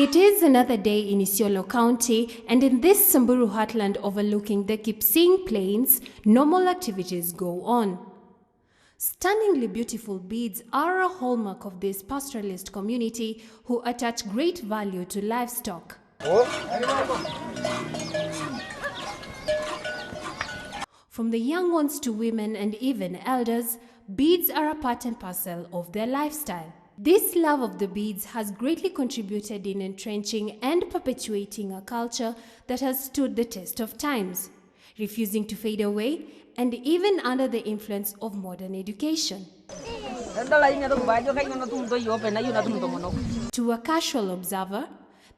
It is another day in Isiolo County, and in this Samburu heartland overlooking the Kipsing Plains, normal activities go on. Stunningly beautiful beads are a hallmark of this pastoralist community who attach great value to livestock. From the young ones to women and even elders, beads are a part and parcel of their lifestyle. This love of the beads has greatly contributed in entrenching and perpetuating a culture that has stood the test of times, refusing to fade away and even under the influence of modern education. To a casual observer,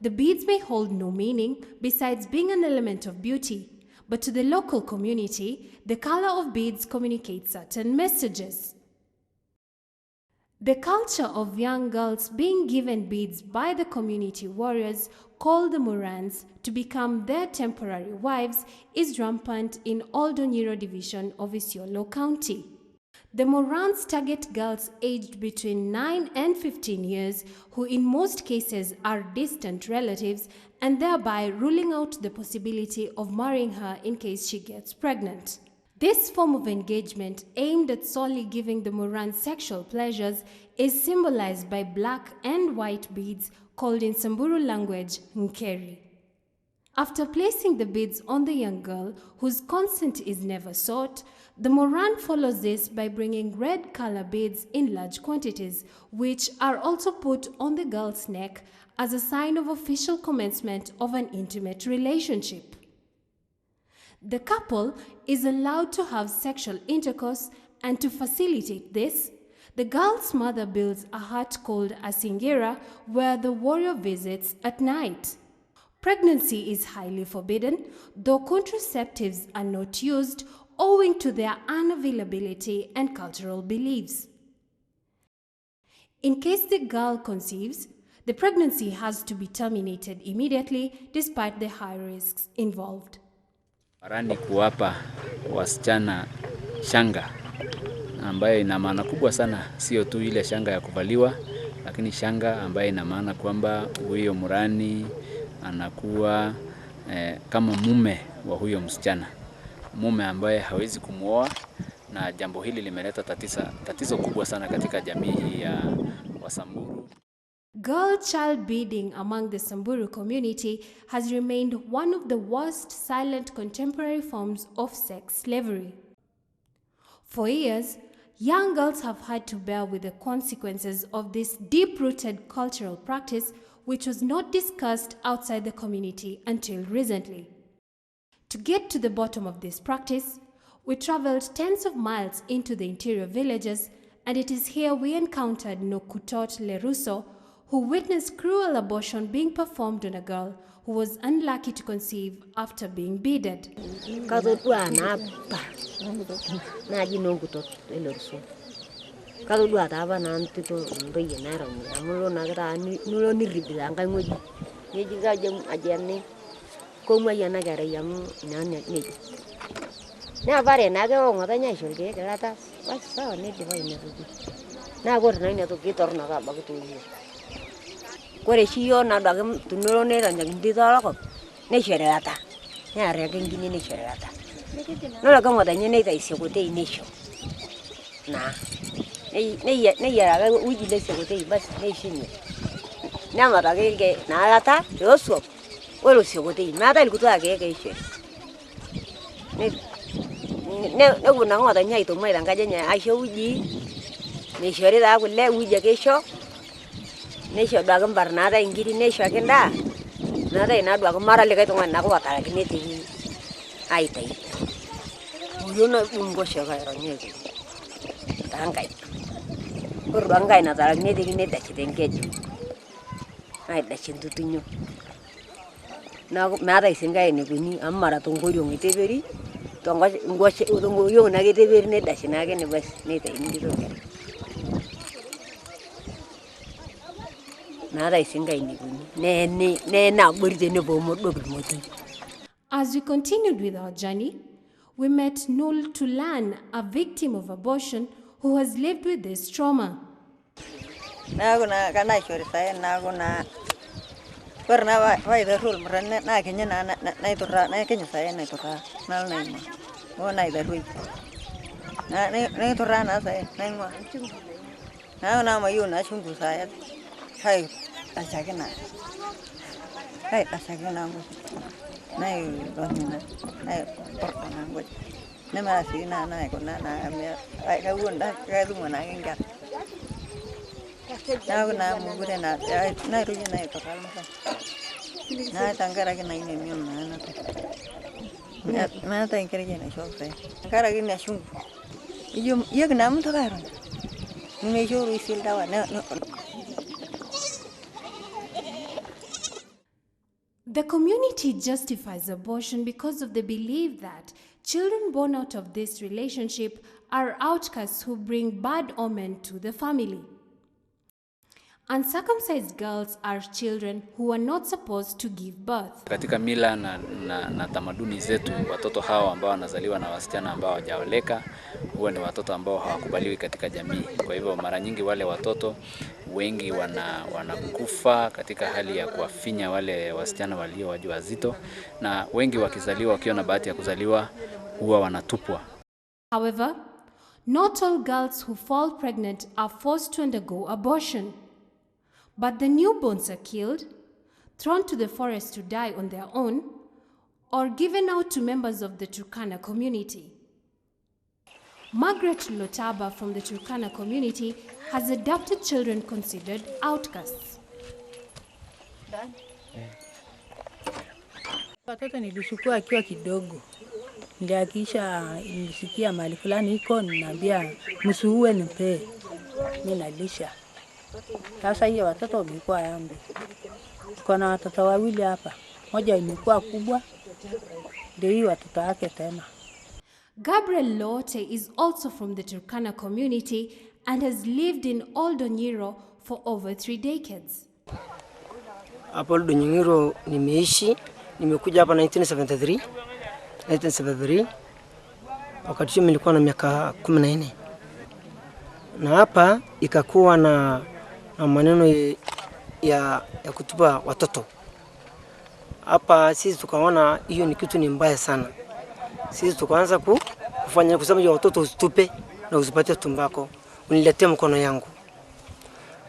the beads may hold no meaning besides being an element of beauty, but to the local community, the color of beads communicates certain messages. The culture of young girls being given beads by the community warriors called the Morans to become their temporary wives is rampant in Oldonyiro division of Isiolo County. The Morans target girls aged between 9 and 15 years who in most cases are distant relatives and thereby ruling out the possibility of marrying her in case she gets pregnant. This form of engagement, aimed at solely giving the Moran sexual pleasures, is symbolized by black and white beads called in Samburu language nkeri. After placing the beads on the young girl, whose consent is never sought, the Moran follows this by bringing red color beads in large quantities, which are also put on the girl's neck as a sign of official commencement of an intimate relationship. The couple is allowed to have sexual intercourse, and to facilitate this, the girl's mother builds a hut called a singira where the warrior visits at night. Pregnancy is highly forbidden, though contraceptives are not used owing to their unavailability and cultural beliefs. In case the girl conceives, the pregnancy has to be terminated immediately despite the high risks involved. Arani kuwapa wasichana shanga ambayo ina maana kubwa sana, sio tu ile shanga ya kuvaliwa, lakini shanga ambayo ina maana kwamba huyo murani anakuwa kama mume wa huyo msichana, mume ambaye hawezi kumuoa, na jambo hili limeleta tatizo kubwa sana katika jamii hii ya Wasamburu. Girl child beading among the Samburu community has remained one of the worst silent contemporary forms of sex slavery. For years, young girls have had to bear with the consequences of this deep-rooted cultural practice which was not discussed outside the community until recently. To get to the bottom of this practice, we traveled tens of miles into the interior villages, and it is here we encountered Nokutot Leruso, who witnessed cruel abortion being performed on a girl who was unlucky to conceive after being beaded. Kore shiyo na dagam tunuro ne ranja gindi tolako ne sherata ne are gindi ne sherata no la kama danye ne taisi kote inisho na ne yara uji le sekote bas ne shine na mata ke na lata yoso wolo sekote mata ilikuto ake ke she ne kuna ngota nyai to mai ranga nya aisho uji ne sherata kulle uji ke sho Nesho dagam barnada ingiri nesho akenda nada ina dagam mara le kaitonga na ko atara kineti ai tai uyona ungo shoga ronyeji tangai urbangai na tara kineti kineta chitengeji ai da chintutunyo na mara isingai ni kuni amara tongorio ngiteberi tongo ngoshe udongo yo na geteberi ne da shinage ne bas ne tai ndiro As we continued with our journey, we met Nul Tulan, a victim of abortion who has lived with this trauma. Pernah vai darul merana na kenya na itura na kenya saya na itura na ima. Oh na darui. Na itura na saya na ima. Na mayu na chungu saya. Hai asakena. Hai asakena ngo. Na rohina. Na portana ngo. Na masih na ko na me ai ka won da ka du mana enggak. Na mugure na ruji na itura na. Na tangkara ke naik nemion na na tangkara ke na shofe kara ke na shung iyo ke namu to karo ni me joro isil dawa na. The community justifies abortion because of the belief that children born out of this relationship are outcasts who bring bad omen to the family. Uncircumcised girls are children who are not supposed to give birth. Katika mila na tamaduni zetu, watoto hawa ambao wanazaliwa na wasichana ambao hawajaoleka huwa ni watoto ambao hawakubaliwi katika jamii. Kwa hivyo mara nyingi wale watoto wengi wanakufa katika hali ya kuwafinya wale wasichana walio wajawazito, na wengi wakizaliwa wakiwa na bahati ya kuzaliwa huwa wanatupwa. However, not all girls who fall pregnant are forced to undergo abortion. But the newborns are killed, thrown to the forest to die on their own, or given out to members of the Turkana community. Margaret Lotaba from the Turkana community has adopted children considered outcasts. Watoto nilishukua akiwa kidogo. Nilisikia mahali fulani iko, ninaambia msuue nipe. Mimi nalisha. Sasa hiyo watoto wamekuwa yangu. Kuna watoto wawili hapa. Moja imekuwa kubwa. Ndio hii watoto wake tena. Gabriel Lote is also from the Turkana community and has lived in Old Onyiro for over 3 decades. Hapo Old Onyiro nimeishi, nimekuja hapa 1973. Wakati huo nilikuwa na miaka 14. Na hapa ikakuwa na maneno ya kutupa watoto. Hapa sisi tukaona hiyo ni kitu ni mbaya sana. Sisi tukaanza kufanya kusema watoto usitupe na usipatie tumbako, uniletee mkono yangu.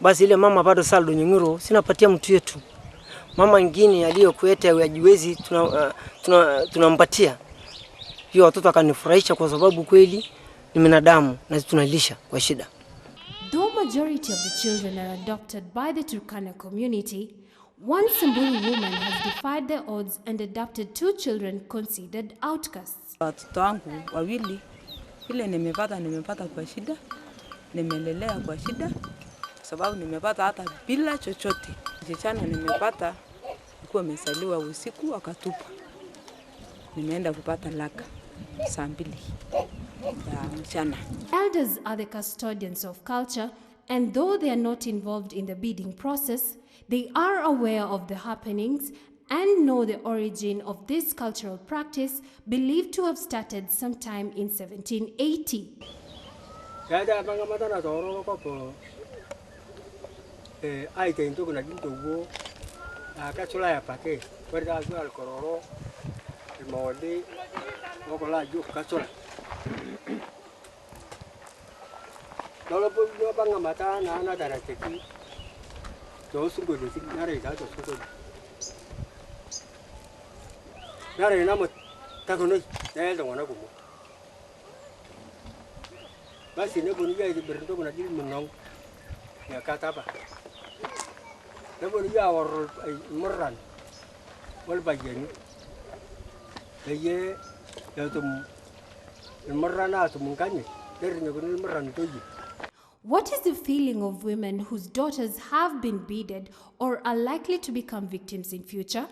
Basi ile mama bado saldo nyingiro sinapatia mtu yetu. Mama nyingine aliyokueta hajiwezi tunampatia. Hiyo watoto akanifurahisha kwa sababu kweli ni binadamu na tunalisha kwa shida. Though majority of the children are adopted by the Turkana community, one Samburu woman has defied the odds and adopted 2 children considered outcasts. Watoto wangu wawili vile nimepata kwa shida, nimelelea kwa shida, sababu nimepata hata bila chochote. Msichana nimepata alikuwa amezaliwa usiku akatupa. Nimeenda kupata laka saa 2 ya mchana. Elders are the custodians of culture, and though they are not involved in the beading process, they are aware of the happenings and know the origin of this cultural practice believed to have started sometime in 1780. What is the feeling of women whose daughters have been beaded or are likely to become victims in future?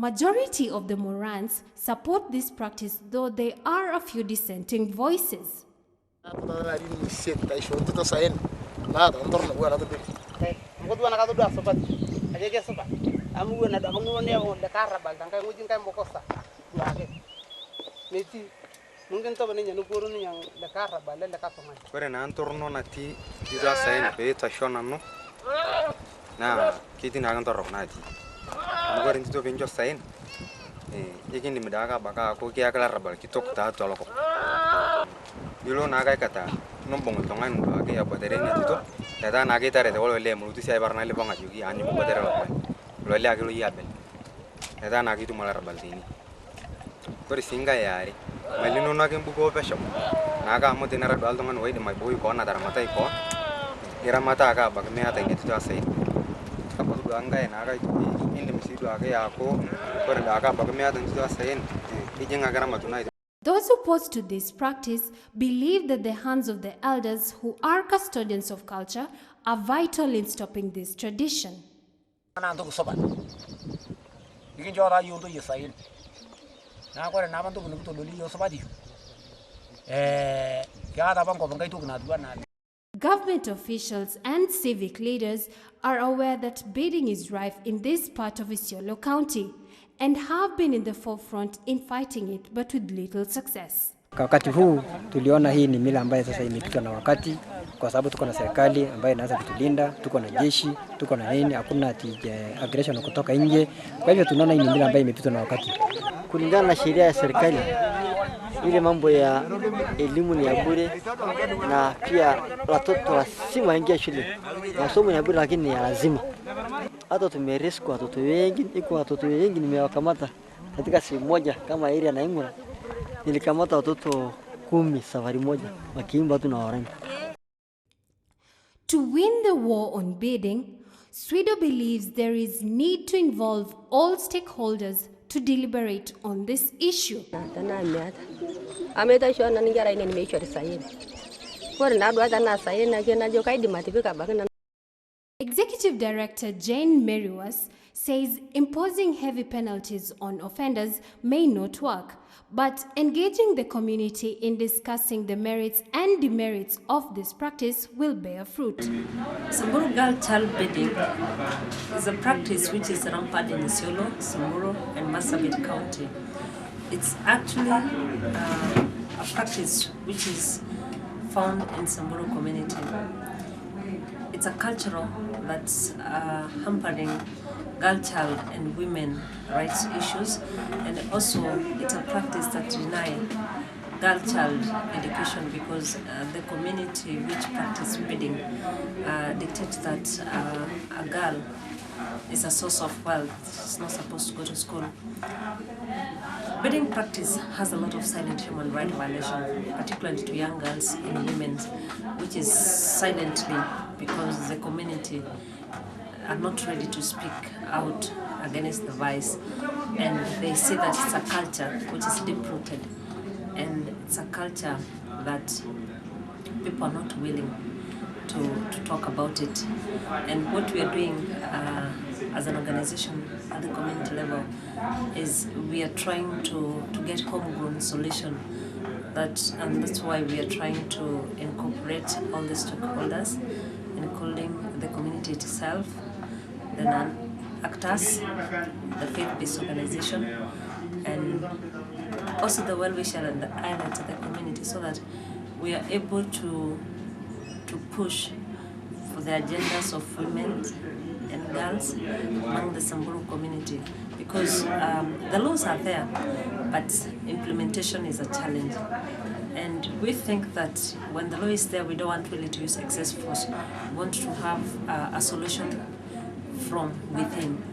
Majority of the Morans support this practice, though there are a few dissenting voices. amu wena da bangu ne on da karabal dan kai ngujin kai mokosa duage meti mungkin to bani nyanu puru ni yang da karabal le ka songa kore na antorno na ti diza sain pe ta shona no na kiti na antorro na ti mugore nti to benjo sain yekin di medaga baka ko ki akala rabal kitok ta toloko dilo na kai kata nombong tongan do ake ya badere ni to ta na ke tare de wolo le mu tu sai barna le banga jugi ani mu badere lo le ake lo yabel ta na ki tu mala rabal tini kore singa yari malino na ke buko pesho na ka mo tinara dal tongan wai de mai boy ko na dar matai ko ira mata ka bag me ata ni tu asai apa tu angga na ka itu ini mesti tu ake ya ko kore da ka bag me ata ni tu asai ijeng agara matuna. Those who oppose to this practice believe that the hands of the elders who are custodians of culture are vital in stopping this tradition. Government officials and civic leaders are aware that beading is rife in this part of Isiolo County and have been in the forefront in fighting it, but with little success. Kwa wakati huu tuliona hii ni mila ambayo sasa imepitwa na wakati, kwa sababu tuko na serikali ambayo inaanza kutulinda, tuko na jeshi, tuko na nini, hakuna aggression kutoka nje. Kwa hivyo tunaona hii ni mila ambayo imepitwa na wakati. Kulingana na sheria ya serikali, ile mambo ya elimu ni ya bure, na pia watoto lazima waingie shule. Masomo ni ya bure lakini ni ya lazima. Hata tumerescue watoto wengi, watoto wengi nimewakamata katika siku moja kama area na Ingura. Nilikamata watoto 10 safari moja wakiimba tu na warangi. To win the war on beading, Swido believes there is need to involve all stakeholders to deliberate on this issue. Executive Director Jane Meriwas says imposing heavy penalties on offenders may not work, but engaging the community in discussing the merits and demerits of this practice will bear fruit. Samburu girl child beading is a practice which is rampant in Isiolo, Samburu and Marsabit County. It's actually a practice which is found in Samburu community. It's a cultural that's hampering girl child and women rights issues, and also it's a practice that deny girl child education because the community which practice beading dictates that a girl is a source of wealth. She's not supposed to go to school. Beading practice has a lot of silent human rights violation, particularly to young girls and women, which is silently because the community are not ready to speak out against the vice, and they say that it's a culture which is deep-rooted, and it's a culture that people are not willing to talk about it. And what we are doing as an organization at the community level is we are trying to get homegrown solution, and that's why we are trying to incorporate all the stakeholders, including the community itself, the non-actors, the faith-based organization, and also the well-wisher and the allies of the community, so that we are able to push for the agendas of women and girls among the Samburu community, because the laws are there, but implementation is a challenge. And we think that when the law is there, we don't want really to use excess force. We want to have a solution from within.